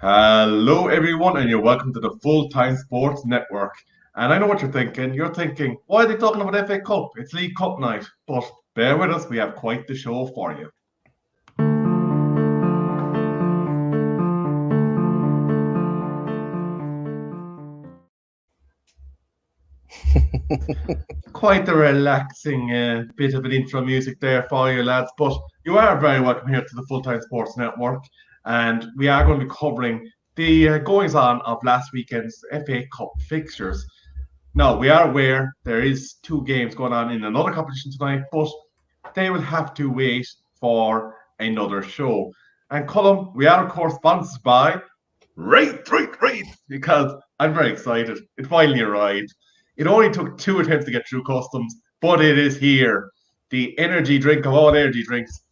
Hello, everyone, and you're welcome to the Full Time Sports Network. And I know what you're thinking. You're thinking, why are they talking about FA Cup? It's League Cup night. But bear with us, we have quite the show for you. Quite a relaxing bit of an intro music there for you, lads. But you are very welcome here to the Full Time Sports Network. And we are going to be covering the goings on of last weekend's FA Cup fixtures. Now, we are aware there is two games going on in another competition tonight, but they will have to wait for another show. And Colin, we are of course sponsored by Right, because I'm very excited. It finally arrived. It only took 2 attempts to get through customs, but it is here. The energy drink of all energy drinks,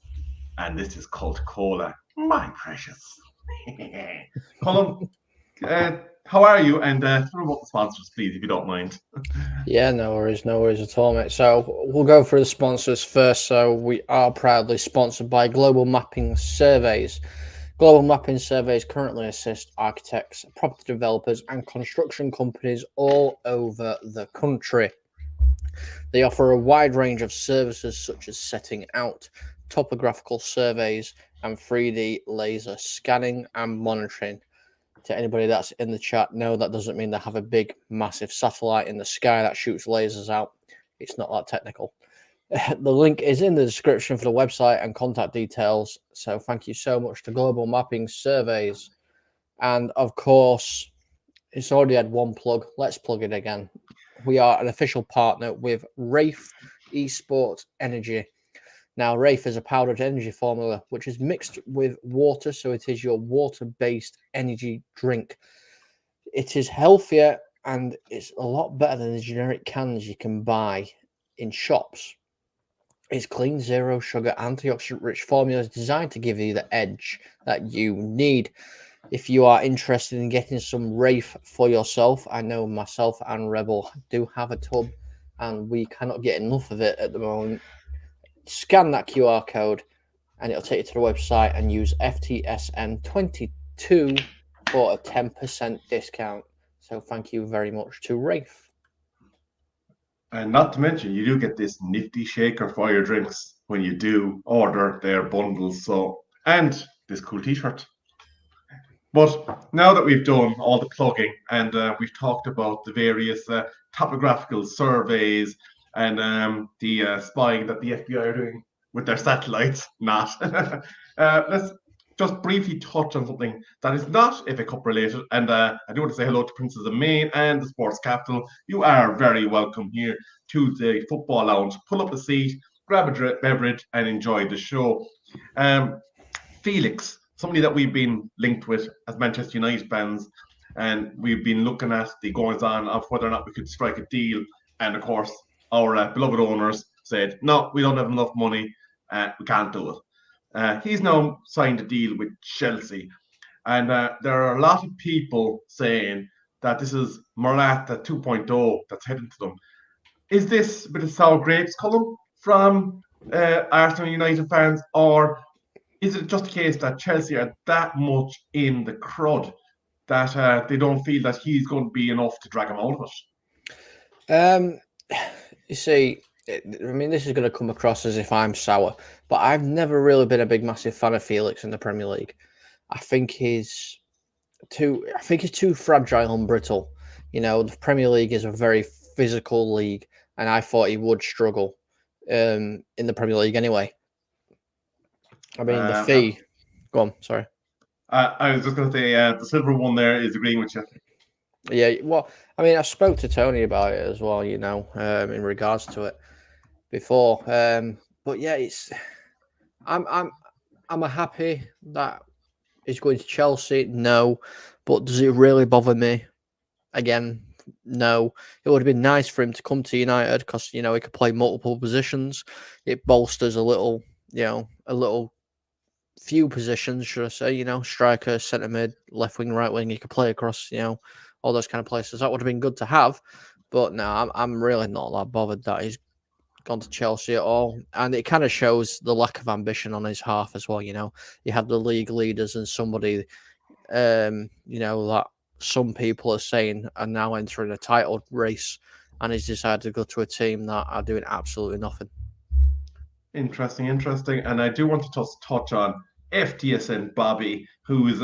and this is called Cola. My precious. Colin, how are you? And through up the sponsors, please, if you don't mind. Yeah, no worries at all, mate. So we'll go through the sponsors first. So we are proudly sponsored by Global Mapping Surveys. Global Mapping Surveys currently assist architects, property developers, and construction companies all over the country. They offer a wide range of services such as setting out, topographical surveys, and 3D laser scanning and monitoring. To anybody that's in the chat, no, that doesn't mean they have a big, massive satellite in the sky that shoots lasers out. It's not that technical. The link is in the description for the website and contact details. So thank you so much to Global Mapping Surveys. And of course, it's already had one plug. Let's plug it again. We are an official partner with Rafe Esports Energy. Now, Rafe is a powdered energy formula which is mixed with water, so it is your water-based energy drink. It is healthier and it's a lot better than the generic cans you can buy in shops. It's clean, zero sugar, antioxidant-rich formulas designed to give you the edge that you need. If you are interested in getting some Rafe for yourself, I know myself and Rebel do have a tub, and we cannot get enough of it at the moment. Scan that QR code, and it'll take you to the website and use FTSN22 for a 10% discount. So thank you very much to Rafe. And not to mention, you do get this nifty shaker for your drinks when you do order their bundles. So, and this cool T-shirt. But now that we've done all the plugging and we've talked about the various topographical surveys and the spying that the FBI are doing with their satellites, let's just briefly touch on something that is not FA Cup related. And I do want to say hello to Princess of Maine and the Sports Capital. You are very welcome here to the Football Lounge. Pull up a seat, grab a beverage, and enjoy the show. Felix, somebody that we've been linked with as Manchester United fans, and we've been looking at the goings on of whether or not we could strike a deal. And of course, our beloved owners said, no, we don't have enough money, we can't do it. He's now signed a deal with Chelsea, and there are a lot of people saying that this is Morata 2.0 that's heading to them. Is this a bit of sour grapes, Colin, from Arsenal United fans, or is it just a case that Chelsea are that much in the crud that they don't feel that he's going to be enough to drag them out of it? You see, I mean, this is going to come across as if I'm sour, but I've never really been a big, massive fan of Felix in the Premier League. I think he's too fragile and brittle. You know, the Premier League is a very physical league, and I thought he would struggle in the Premier League anyway. I mean, the fee. Go on, sorry. I was just going to say the silver one there is agreeing with you. Yeah, well, I mean, I spoke to Tony about it as well, you know, in regards to it before. But yeah, I'm happy that he's going to Chelsea. No, but does it really bother me? Again, no. It would have been nice for him to come to United because you know he could play multiple positions. It bolsters a little, you know, few positions, should I say? You know, striker, centre mid, left wing, right wing. He could play across, you know, all those kind of places. That would have been good to have, but no, I'm really not that bothered that he's gone to Chelsea at all, and it kind of shows the lack of ambition on his half as well. You know, you have the league leaders and somebody that some people are saying are now entering a title race, and he's decided to go to a team that are doing absolutely nothing. Interesting. And I do want to just touch on FTSN Bobby, who is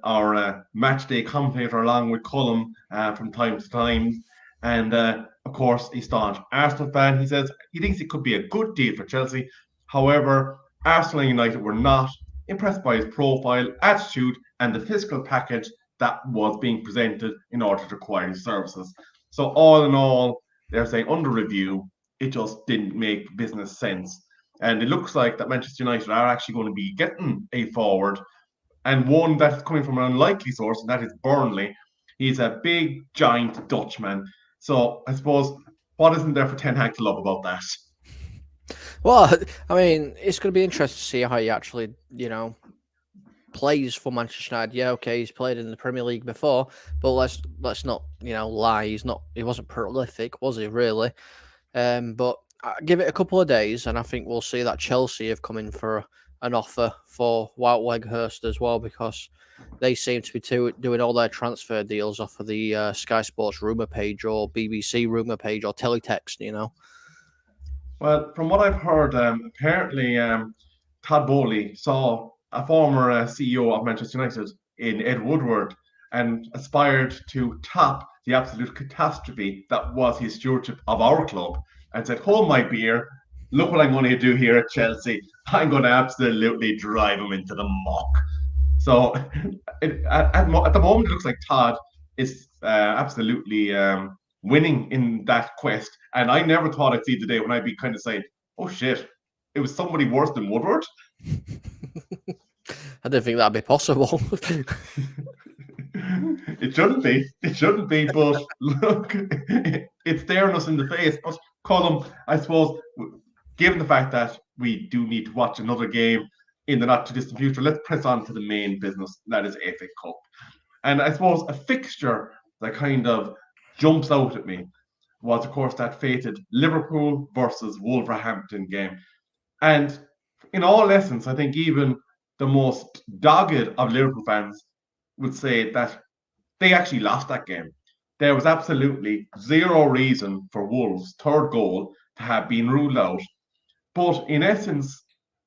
our match day commentator along with Cullum from time to time. And of course, he's staunch Arsenal fan. He says he thinks it could be a good deal for Chelsea. However, Arsenal and United were not impressed by his profile, attitude, and the fiscal package that was being presented in order to acquire his services. So, all in all, they're saying under review, it just didn't make business sense. And it looks like that Manchester United are actually going to be getting a forward, and one that's coming from an unlikely source, and that is Burnley. He's a big, giant Dutchman. So I suppose, what isn't there for Ten Hag to love about that? Well, I mean, it's going to be interesting to see how he actually, plays for Manchester United. Yeah, okay, he's played in the Premier League before, but let's not, lie. He wasn't prolific, was he? Really? But give it a couple of days, and I think we'll see that Chelsea have come in for an offer for Wout Weghorst as well, because they seem to be doing all their transfer deals off of the Sky Sports rumour page or BBC rumour page or teletext. Well, from what I've heard, apparently Todd Bowley saw a former CEO of Manchester United in Ed Woodward and aspired to top the absolute catastrophe that was his stewardship of our club, and said, "Hold my beer. Look what I'm going to do here at Chelsea. I'm going to absolutely drive him into the muck." So at the moment, it looks like Todd is absolutely winning in that quest. And I never thought I'd see the day when I'd be kind of saying, "Oh shit, it was somebody worse than Woodward." I didn't think that'd be possible. It shouldn't be. It shouldn't be. But look, it's staring us in the face. But Colm, I suppose, given the fact that we do need to watch another game in the not too distant future, let's press on to the main business, that is FA Cup. And I suppose a fixture that kind of jumps out at me was, of course, that fated Liverpool versus Wolverhampton game. And in all essence, I think even the most dogged of Liverpool fans would say that they actually lost that game. There was absolutely zero reason for Wolves' third goal to have been ruled out. But in essence,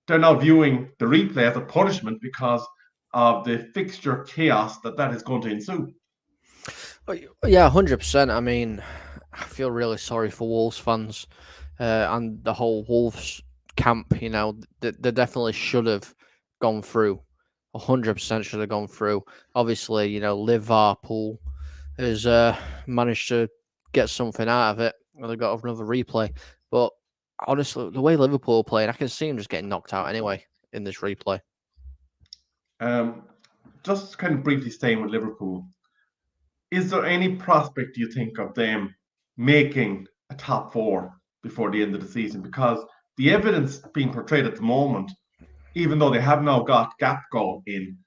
they're now viewing the replay as a punishment because of the fixture chaos that is going to ensue. Yeah, 100%. I mean, I feel really sorry for Wolves fans and the whole Wolves camp. They definitely should have gone through. 100% should have gone through. Obviously, Liverpool has managed to get something out of it. They got another replay. But honestly, the way Liverpool are playing, I can see them just getting knocked out anyway in this replay. Just kind of briefly staying with Liverpool, is there any prospect, do you think, of them making a top four before the end of the season? Because the evidence being portrayed at the moment, even though they have now got Gapgo in,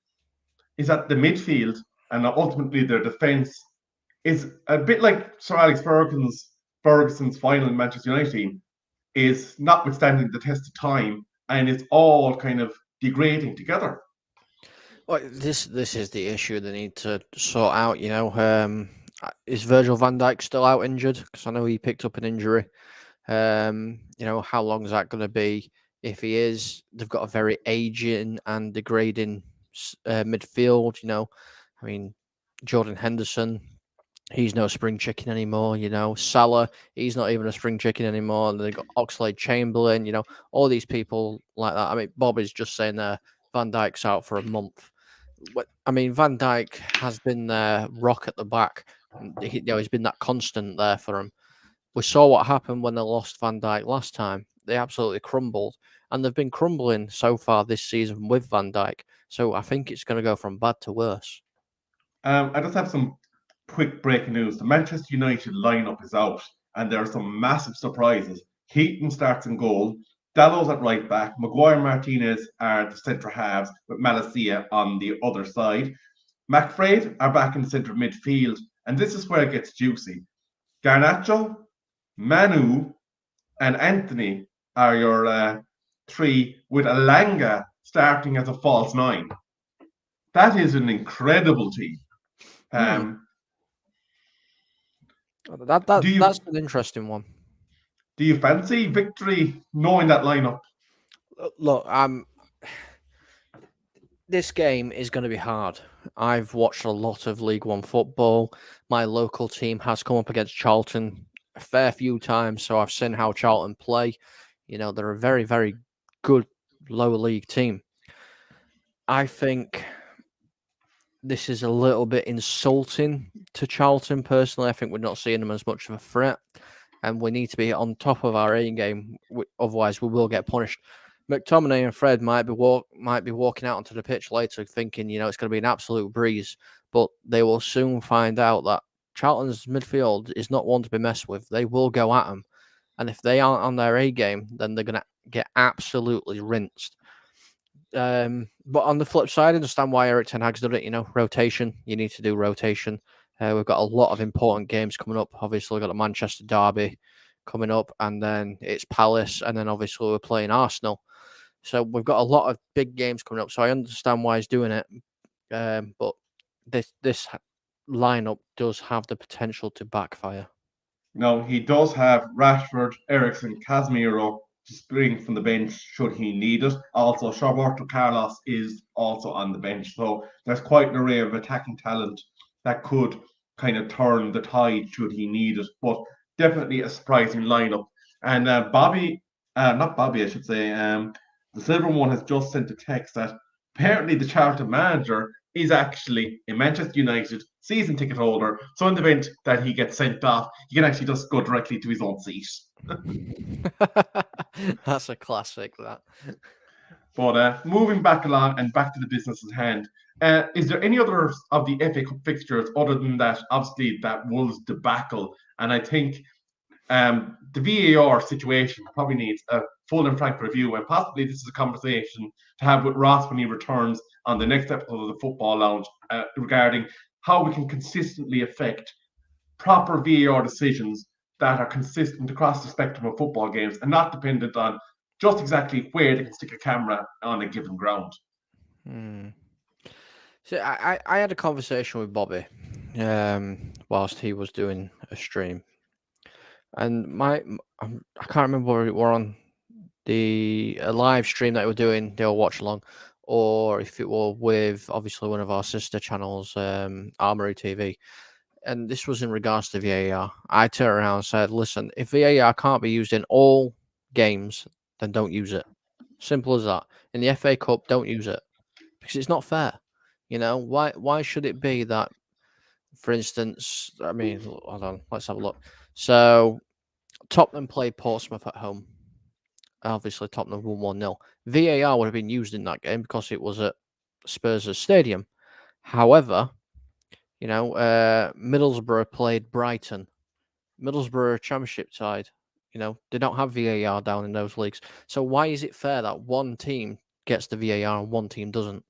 is that the midfield and ultimately their defence is a bit like Sir Alex Ferguson's final in Manchester United team, is notwithstanding the test of time, and it's all kind of degrading together. Well, this is the issue they need to sort out. Is Virgil van Dijk still out injured? Because I know he picked up an injury. How long is that going to be? If he is, they've got a very aging and degrading midfield. I mean, Jordan Henderson, he's no spring chicken anymore. Salah, he's not even a spring chicken anymore. And they've got Oxlade-Chamberlain. All these people like that. I mean, Bob is just saying there, Van Dijk's out for a month. I mean, Van Dijk has been their rock at the back. He's been that constant there for them. We saw what happened when they lost Van Dijk last time. They absolutely crumbled, and they've been crumbling so far this season with Van Dijk. So I think it's going to go from bad to worse. I just have some quick breaking news. The Manchester United lineup is out, and there are some massive surprises. Heaton starts in goal. Dalot's at right back. Maguire, Martinez are the centre halves, with Malacia on the other side. McFred are back in the centre midfield, and this is where it gets juicy. Garnacho, Manu, and Anthony are your three, with Alanga starting as a false nine. that is an incredible team. Do you That's an interesting one. do you fancy victory knowing that lineup? Look, this game is going to be hard. I've watched a lot of League One football. My local team has come up against Charlton a fair few times, so I've seen how Charlton play. They're a very, very good lower league team. I think this is a little bit insulting to Charlton personally. I think we're not seeing them as much of a threat, and we need to be on top of our A game. Otherwise, we will get punished. McTominay and Fred might be walking out onto the pitch later, thinking it's going to be an absolute breeze, but they will soon find out that Charlton's midfield is not one to be messed with. They will go at them, and if they aren't on their A game, then they're going to get absolutely rinsed. But on the flip side, I understand why Eric Ten Hag's done it. Rotation. You need to do rotation. We've got a lot of important games coming up. Obviously, we've got the Manchester Derby coming up, and then it's Palace, and then obviously we're playing Arsenal. So we've got a lot of big games coming up. So I understand why he's doing it. But this lineup does have the potential to backfire. No, he does have Rashford, Eriksen, Casemiro to spring from the bench should he need it. Also, Roberto Carlos is also on the bench. So there's quite an array of attacking talent that could kind of turn the tide should he need it. But definitely a surprising lineup. And not Bobby, I should say, the Silver One has just sent a text that apparently the Charlton manager is actually a Manchester United season ticket holder. So in the event that he gets sent off, he can actually just go directly to his own seat. That's a classic, that. But moving back along and back to the business at hand, is there any other of the FA Cup fixtures other than that? Obviously, that Wolves debacle, and I think the VAR situation probably needs a full and frank review, and possibly this is a conversation to have with Ross when he returns on the next episode of the Football Lounge regarding how we can consistently affect proper VAR decisions that are consistent across the spectrum of football games and not dependent on just exactly where they can stick a camera on a given ground. So I had a conversation with Bobby whilst he was doing a stream, and I can't remember whether it were on the live stream that we were doing, they'll watch along, or if it were with obviously one of our sister channels, Armory TV. And this was in regards to VAR. I turned around and said, listen, if VAR can't be used in all games, then don't use it. Simple as that. In the FA Cup, don't use it. Because it's not fair. Why should it be that, for instance, hold on, let's have a look. So Tottenham played Portsmouth at home. Obviously, Tottenham won 1-0. VAR would have been used in that game because it was at Spurs' stadium. However, Middlesbrough played Brighton. Middlesbrough Championship side. They don't have VAR down in those leagues. So why is it fair that one team gets the VAR and one team doesn't?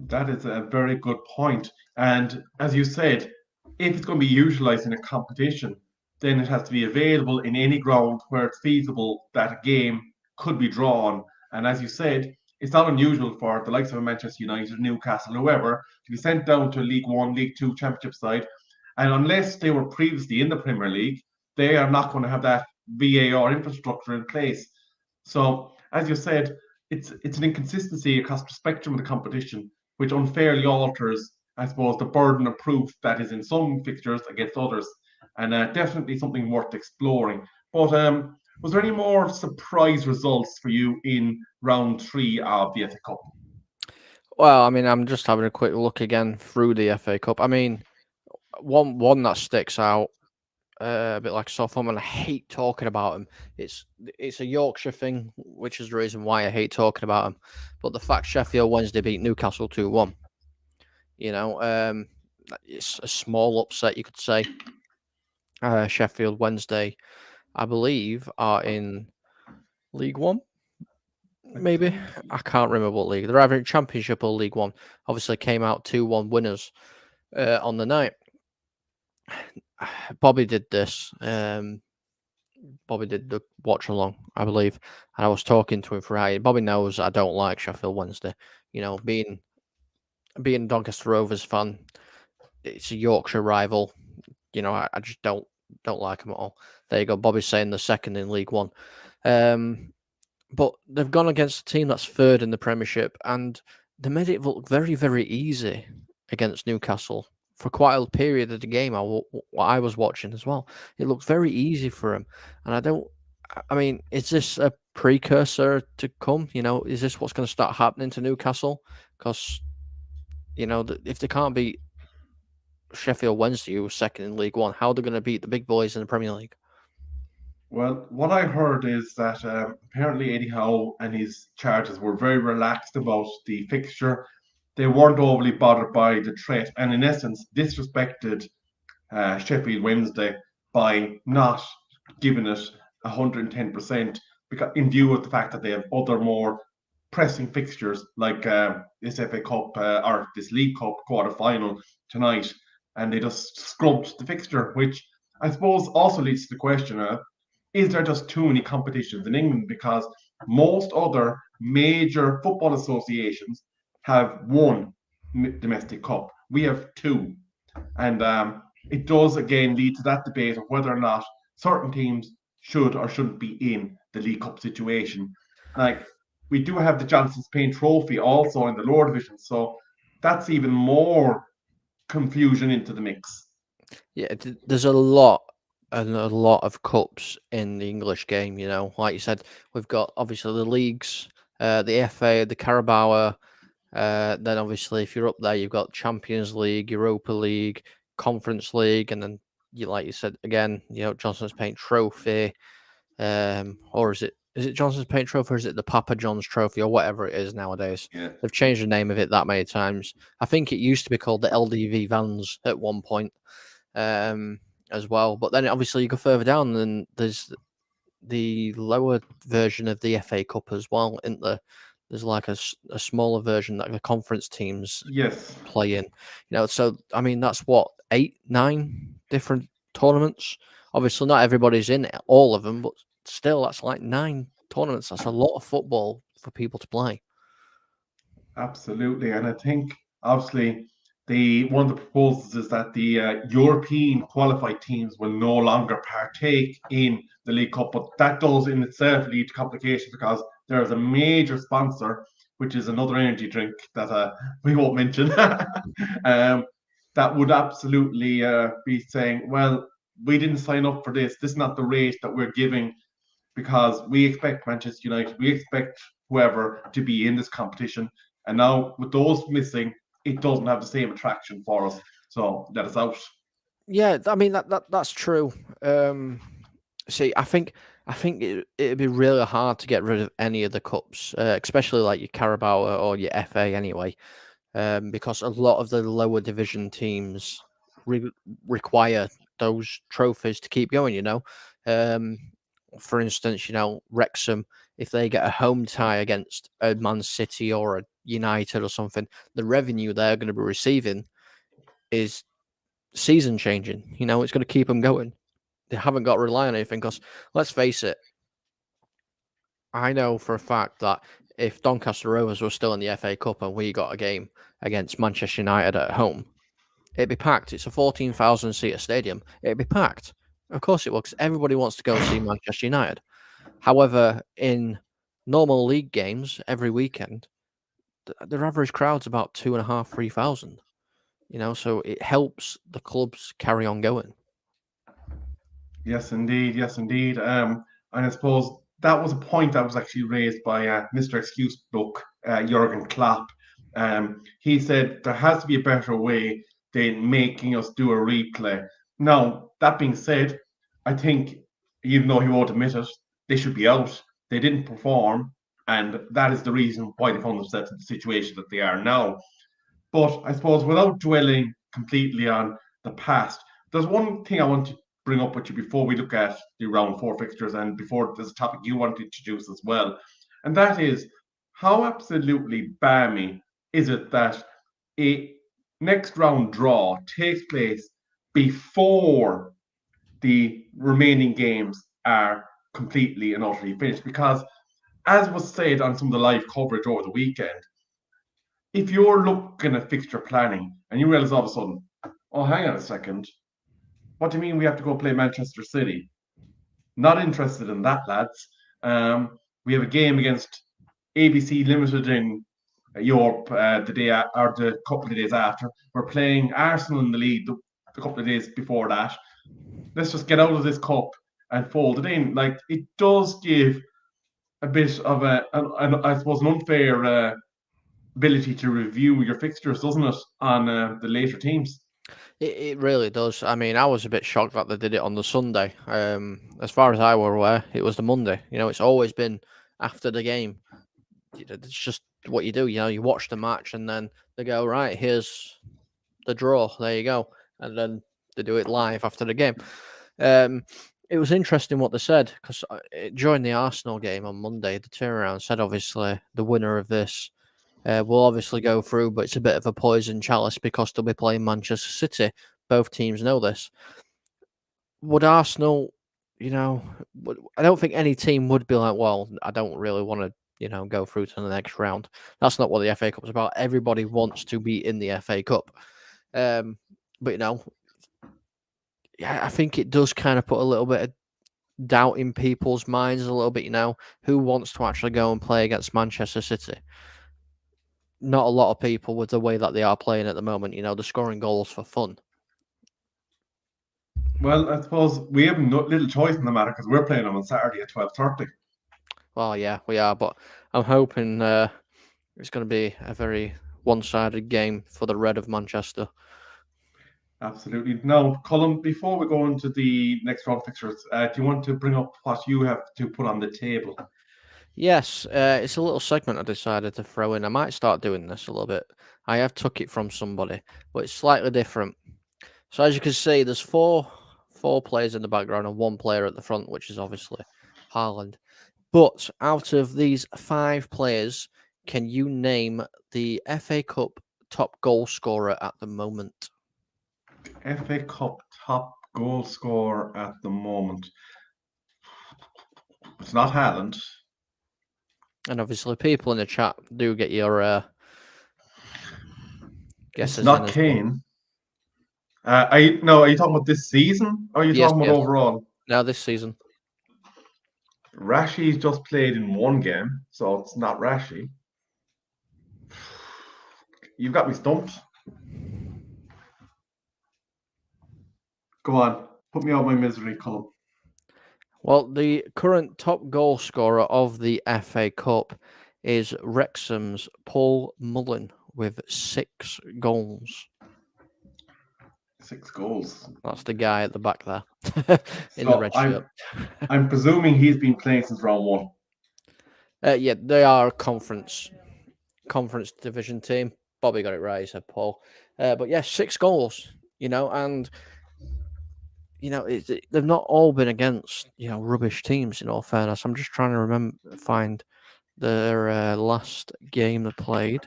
That is a very good point. And as you said, if it's going to be utilized in a competition, then it has to be available in any ground where it's feasible that a game could be drawn. And as you said, it's not unusual for the likes of Manchester United, Newcastle, whoever, to be sent down to League One, League Two, Championship side. And unless they were previously in the Premier League, they are not going to have that VAR infrastructure in place. So, as you said, it's an inconsistency across the spectrum of the competition, which unfairly alters, I suppose, the burden of proof that is in some fixtures against others. And definitely something worth exploring. But was there any more surprise results for you in round 3 of the FA Cup? Well, I'm just having a quick look again through the FA Cup. One that sticks out a bit like Southampton. I hate talking about him. It's a Yorkshire thing, which is the reason why I hate talking about him. But the fact Sheffield Wednesday beat Newcastle 2-1, it's a small upset, you could say. Sheffield Wednesday, I believe, are in League One. Maybe. I can't remember what league. They're either in Championship or League One. Obviously came out 2-1 winners on the night. Bobby did this. Bobby did the watch along, I believe. And I was talking to him for Bobby knows I don't like Sheffield Wednesday. Being being a Doncaster Rovers fan, it's a Yorkshire rival. I just don't like them at all. There you go. Bobby's saying the second in League One. But they've gone against a team that's third in the Premiership, and they made it look very, very easy against Newcastle for quite a period of the game. I was watching as well. It looked very easy for them, and I don't. I mean, is this a precursor to come? Is this what's going to start happening to Newcastle? Because if they can't beat Sheffield Wednesday, who was second in League One, how are they going to beat the big boys in the Premier League? Well, what I heard is that apparently Eddie Howe and his charges were very relaxed about the fixture. They weren't overly bothered by the threat, and in essence, disrespected Sheffield Wednesday by not giving it 110% because in view of the fact that they have other more pressing fixtures like this FA Cup or this League Cup quarter final tonight, and they just scrubbed the fixture, which I suppose also leads to the question of is there just too many competitions in England? Because most other major football associations have one domestic cup. We have two. And it does again lead to that debate of whether or not certain teams should or shouldn't be in the League Cup situation. Like we do have the Johnson's Paint Trophy also in the lower division, so that's even more confusion into the mix. Yeah, there's a lot and a lot of cups in the English game. Like you said, we've got obviously the leagues, the FA, the Carabao. Then obviously, if you're up there, you've got Champions League, Europa League, Conference League, and then like you said again, Johnson's Paint Trophy, or is it Johnson's Paint Trophy, or is it the Papa John's Trophy, or whatever it is nowadays? Yeah. They've changed the name of it that many times. I think it used to be called the LDV Vans at one point, as well. But then obviously you go further down, and there's the lower version of the FA Cup as well. There's like a smaller version that the conference teams Yes. play in. So I mean that's what 8, 9 different tournaments. Obviously, not everybody's in all of them, but still, that's like 9 tournaments. That's a lot of football for people to play. Absolutely, and I think obviously the one of the proposals is that the European qualified teams will no longer partake in the League Cup, but that does in itself lead to complications because there is a major sponsor, which is another energy drink that we won't mention, that would absolutely be saying, well, we didn't sign up for this. This is not the rate that we're giving because we expect Manchester United, we expect whoever to be in this competition. And now with those missing, it doesn't have the same attraction for us. So that is out. Yeah, I mean that's true. See, I think it'd be really hard to get rid of any of the cups, especially like your Carabao or your FA anyway, because a lot of the lower division teams require those trophies to keep going. For instance, Wrexham, if they get a home tie against a Man City or a United or something, the revenue they're going to be receiving is season changing. It's going to keep them going. They haven't got to rely on anything because, let's face it, I know for a fact that if Doncaster Rovers were still in the FA Cup and we got a game against Manchester United at home, it'd be packed. It's a 14,000 seater stadium. It'd be packed. Of course it will, because everybody wants to go see Manchester United. However, in normal league games every weekend, their average crowd's about 2,500, 3,000. So it helps the clubs carry on going. Yes, indeed. Yes, indeed. And I suppose that was a point that was actually raised by Mr. Excuse Book, Jurgen Klopp. He said there has to be a better way than making us do a replay. Now, that being said, I think even though he won't admit it, they should be out. They didn't perform, and that is the reason why they found themselves in the situation that they are now. But I suppose without dwelling completely on the past, there's one thing I want to bring up with you before we look at the round four fixtures and before there's a topic you want to introduce as well. And that is how absolutely balmy is it that a next round draw takes place before the remaining games are completely and utterly finished? Because as was said on some of the live coverage over the weekend, if you're looking at fixture planning and you realize all of a sudden, oh, hang on a second, what do you mean we have to go play Manchester City? Not interested in that, lads. We have a game against ABC Limited in Europe the day or the couple of days after. We're playing Arsenal in the league the couple of days before that. Let's just get out of this cup and fold it in. Like, it does give a bit of I suppose, an unfair ability to review your fixtures, doesn't it, on the later teams? It really does. I mean, I was a bit shocked that they did it on the Sunday. As far as I were aware, it was the Monday. It's always been after the game. It's just what you do. You watch the match and then they go, right, here's the draw. There you go. And then they do it live after the game. It was interesting what they said because during the Arsenal game on Monday, the turnaround said obviously the winner of this will obviously go through, but it's a bit of a poison chalice because they'll be playing Manchester City. Both teams know this. Would Arsenal, I don't think any team would be like, well, I don't really want to, go through to the next round. That's not what the FA Cup is about. Everybody wants to be in the FA Cup. But, I think it does kind of put a little bit of doubt in people's minds a little bit, who wants to actually go and play against Manchester City? Not a lot of people with the way that they are playing at the moment. They're scoring goals for fun. Well, I suppose we have little choice in the matter because we're playing them on Saturday at 12:30. Well, yeah, we are, but I'm hoping it's going to be a very one-sided game for the Red of Manchester. Absolutely. Now, Colin, before we go into the next round fixtures, do you want to bring up what you have to put on the table? Yes, it's a little segment I decided to throw in. I might start doing this a little bit. I have took it from somebody, but it's slightly different. So as you can see, there's four players in the background and one player at the front, which is obviously Haaland. But out of these 5 players, can you name the FA Cup top goal scorer at the moment? FA Cup top goal scorer at the moment. It's not Haaland. And obviously, people in the chat do get your guesses. It's not Kane. Are you talking about this season or are you talking about overall? Now this season. Rashi's just played in one game, so it's not Rashi. You've got me stumped. Go on, put me out of my misery, Colin. Well, the current top goal scorer of the FA Cup is Wrexham's Paul Mullin with 6 goals. 6 goals. That's the guy at the back there in So the red shirt. I'm presuming he's been playing since round 1. Yeah, they are a conference division team. Bobby got it right, he said Paul. But yeah, 6 goals, and they've not all been against rubbish teams. In all fairness, I'm just trying to find their last game they played.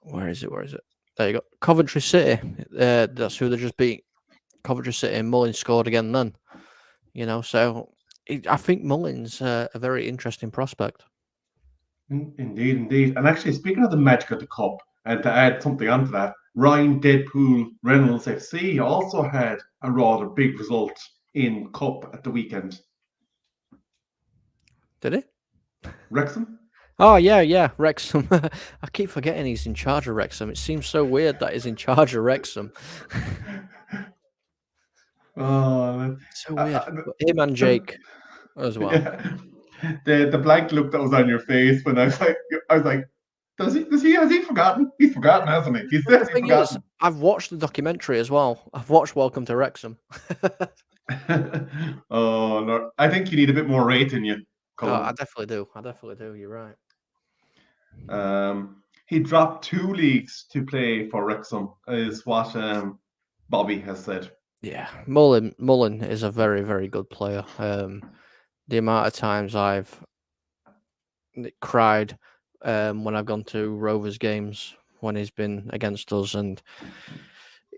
Where is it? There you go. Coventry City. That's who they just beat. Coventry City, and Mullins scored again then. So I think Mullins a very interesting prospect. Indeed. And actually, speaking of the magic of the cup, and to add something onto that, Ryan Deadpool Reynolds FC also had a rather big result in cup at the weekend. Did he? Wrexham? Oh, yeah, Wrexham. I keep forgetting he's in charge of Wrexham. It seems so weird that he's in charge of Wrexham. Oh, so weird. Him and Jake as well. Yeah. The blank look that was on your face when I was like, has he forgotten? He's forgotten, hasn't he? He's definitely forgotten. I've watched the documentary as well. I've watched Welcome to Wrexham. Oh, no. I think you need a bit more rate in you, Colin. I definitely do. You're right. He dropped 2 leagues to play for Wrexham, is what Bobby has said. Yeah, Mullin is a very, very good player. The amount of times I've cried when I've gone to Rovers games when he's been against us, and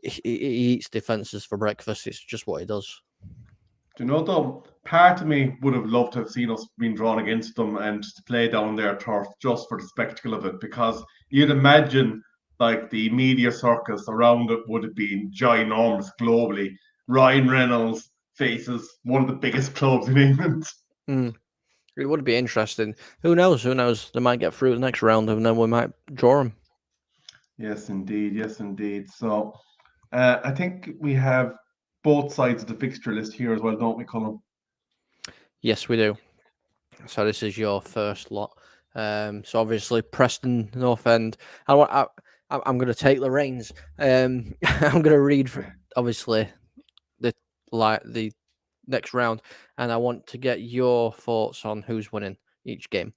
he eats defences for breakfast. It's just what he does. Do you know, though, part of me would have loved to have seen us being drawn against them and to play down their turf just for the spectacle of it, because you'd imagine like the media circus around it would have been ginormous globally. Ryan Reynolds faces one of the biggest clubs in England. It would be interesting. Who knows? Who knows? They might get through the next round, and then we might draw them. Yes, indeed. Yes, indeed. So I think we have both sides of the fixture list here as well, don't we, Colin? Yes, we do. So this is your first lot. So obviously Preston North End. I'm going to take the reins. I'm going to read obviously the next round, and I want to get your thoughts on who's winning each game.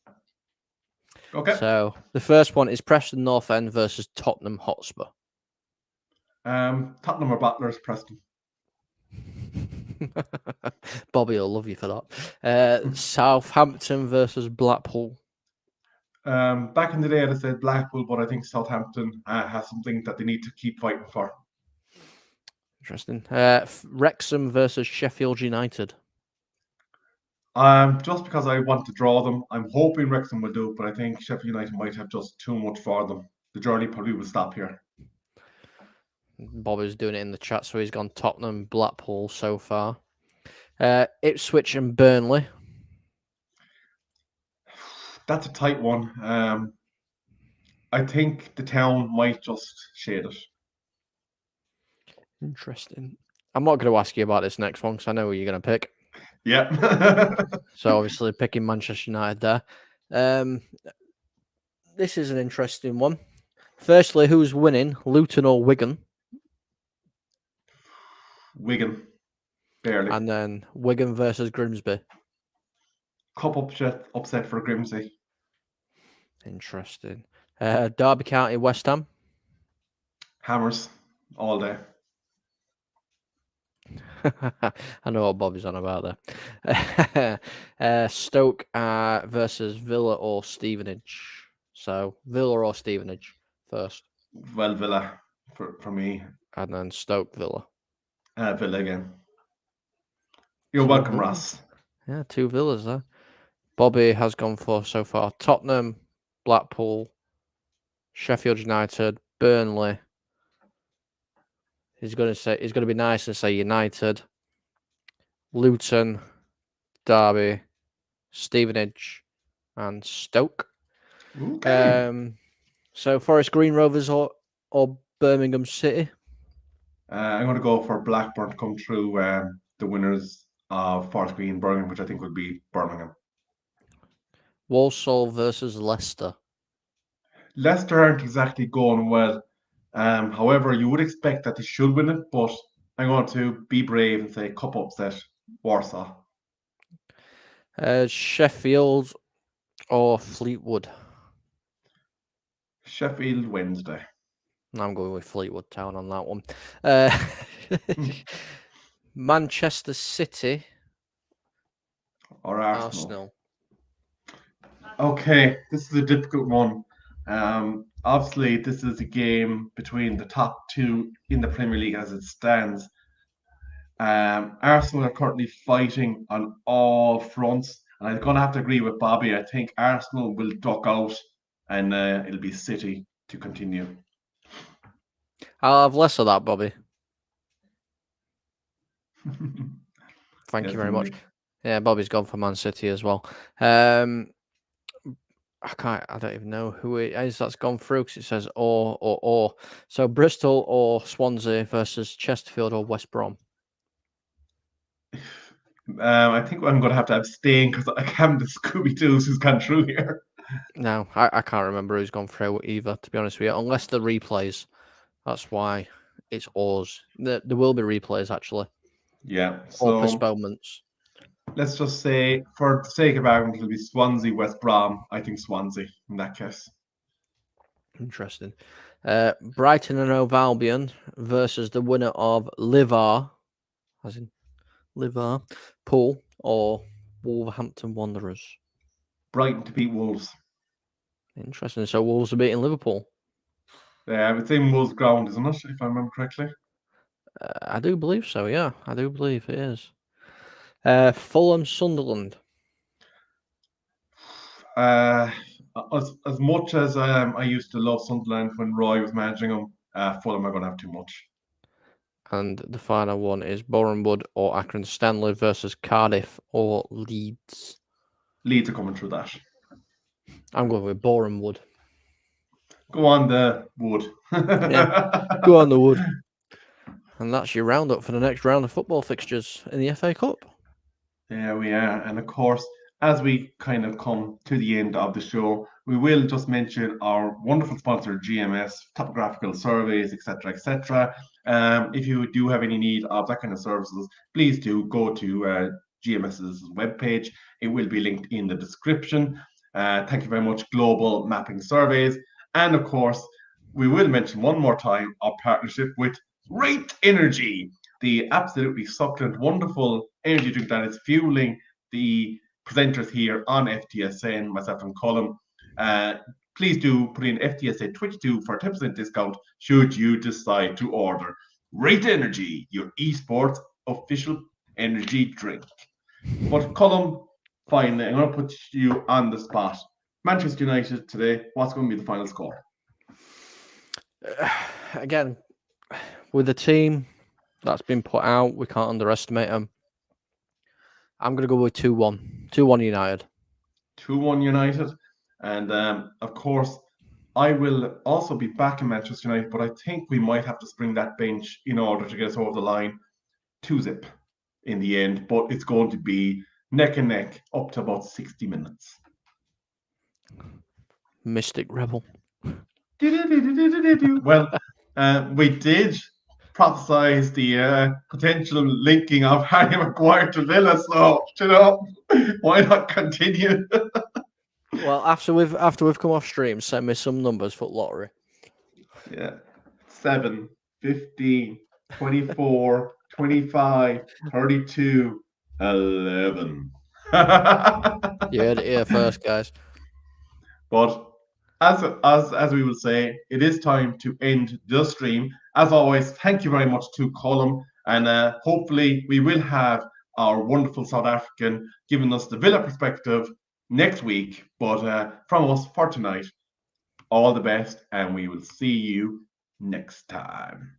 Okay. So the first one is Preston North End versus Tottenham Hotspur. Tottenham or Battlers, Preston. Bobby will love you for that. Southampton versus Blackpool. Back in the day, I'd said Blackpool, but I think Southampton has something that they need to keep fighting for. Interesting. Wrexham versus Sheffield United. Just because I want to draw them, I'm hoping Wrexham will do it, but I think Sheffield United might have just too much for them. The journey probably will stop here. Bobby's doing it in the chat, so he's gone Tottenham, Blackpool so far. Ipswich and Burnley. That's a tight one. I think the town might just shade it. Interesting. I'm not going to ask you about this next one because I know who you're going to pick. Yeah. So obviously picking Manchester United there. This is an interesting one. Firstly, who's winning, Luton or Wigan? Wigan, barely. And then Wigan versus Grimsby. Cup upset for Grimsby. Interesting. Derby County, West Ham. Hammers all day. I know what Bobby's on about there. Stoke versus Villa or Stevenage. So Villa or Stevenage first. Well, Villa for me. And then Stoke Villa. Villa again. You're welcome, Ross. Yeah, 2 Villas there. Bobby has gone for so far Tottenham, Blackpool, Sheffield United, Burnley. He's going to be nice and say United, Luton, Derby, Stevenage, and Stoke. Okay. So Forest Green Rovers or Birmingham City. I'm going to go for Blackburn to come through the winners of Forest Green Birmingham, which I think would be Birmingham. Walsall versus Leicester. Leicester aren't exactly going well. However, you would expect that they should win it, but I'm going to be brave and say cup upset, Warsaw. Sheffield or Fleetwood. Sheffield Wednesday. I'm going with Fleetwood Town on that one. Manchester City or Arsenal. Okay, this is a difficult one. Obviously, this is a game between the top two in the Premier League as it stands. Arsenal are currently fighting on all fronts, and I'm going to have to agree with Bobby. I think Arsenal will duck out, and it'll be City to continue. I'll have less of that, Bobby. Thank you very much. Yeah, Bobby's gone for Man City as well. I don't even know who it is that's gone through because it says or. So Bristol or Swansea versus Chesterfield or West Brom. I think I'm going to have to abstain because I can't the Scooby-Doo's who's gone through here. No, I can't remember who's gone through either, to be honest with you, unless the replays. That's why it's ours. There will be replays, actually. Yeah. Or postponements. Let's just say, for the sake of argument, it'll be Swansea, West Brom. I think Swansea in that case. Interesting. Brighton and Hove Albion versus the winner of Liverpool, as in Liverpool, or Wolverhampton Wanderers. Brighton to beat Wolves. Interesting. So Wolves are beating Liverpool. Yeah, it's in Wolves' ground, isn't it? If I remember correctly. I do believe so. Yeah, I do believe it is. Fulham, Sunderland. As much as I used to love Sunderland when Roy was managing them, Fulham are going to have too much. And the final one is Boreham Wood or Accrington Stanley versus Cardiff or Leeds. Leeds are coming through that. I'm going with Boreham Wood. Go on the Wood. Go on the Wood. And that's your roundup for the next round of football fixtures in the FA Cup. There we are. And of course, as we kind of come to the end of the show, we will just mention our wonderful sponsor, GMS, topographical surveys, etc., etc. If you do have any need of that kind of services, please do go to GMS's webpage. It will be linked in the description. Thank you very much, Global Mapping Surveys. And of course, we will mention one more time our partnership with Great Energy, the absolutely succulent, wonderful energy drink that is fueling the presenters here on FTSN, myself and Colin. Please do put in FTSA22 for a 10% discount should you decide to order Great Energy, your esports official energy drink. But Colin, finally, I'm going to put you on the spot. Manchester United today, what's going to be the final score? Again, with the team that's been put out, we can't underestimate them. I'm going to go with 2-1. 2-1 United. 2-1 United. And of course, I will also be back in Manchester United, but I think we might have to spring that bench in order to get us over the line. 2-0 in the end, but it's going to be neck and neck up to about 60 minutes. Mystic Rebel. Well, we did prophesize the potential linking of Harry Maguire to Villa, so why not continue? Well, after we've come off stream, send me some numbers for lottery. Yeah, 7, 15, 24, 25, 32, 11. You heard it here first, guys. But as we will say, it is time to end the stream. As always, thank you very much to Colin, and hopefully we will have our wonderful South African giving us the Villa perspective next week. But from us for tonight, all the best, and we will see you next time.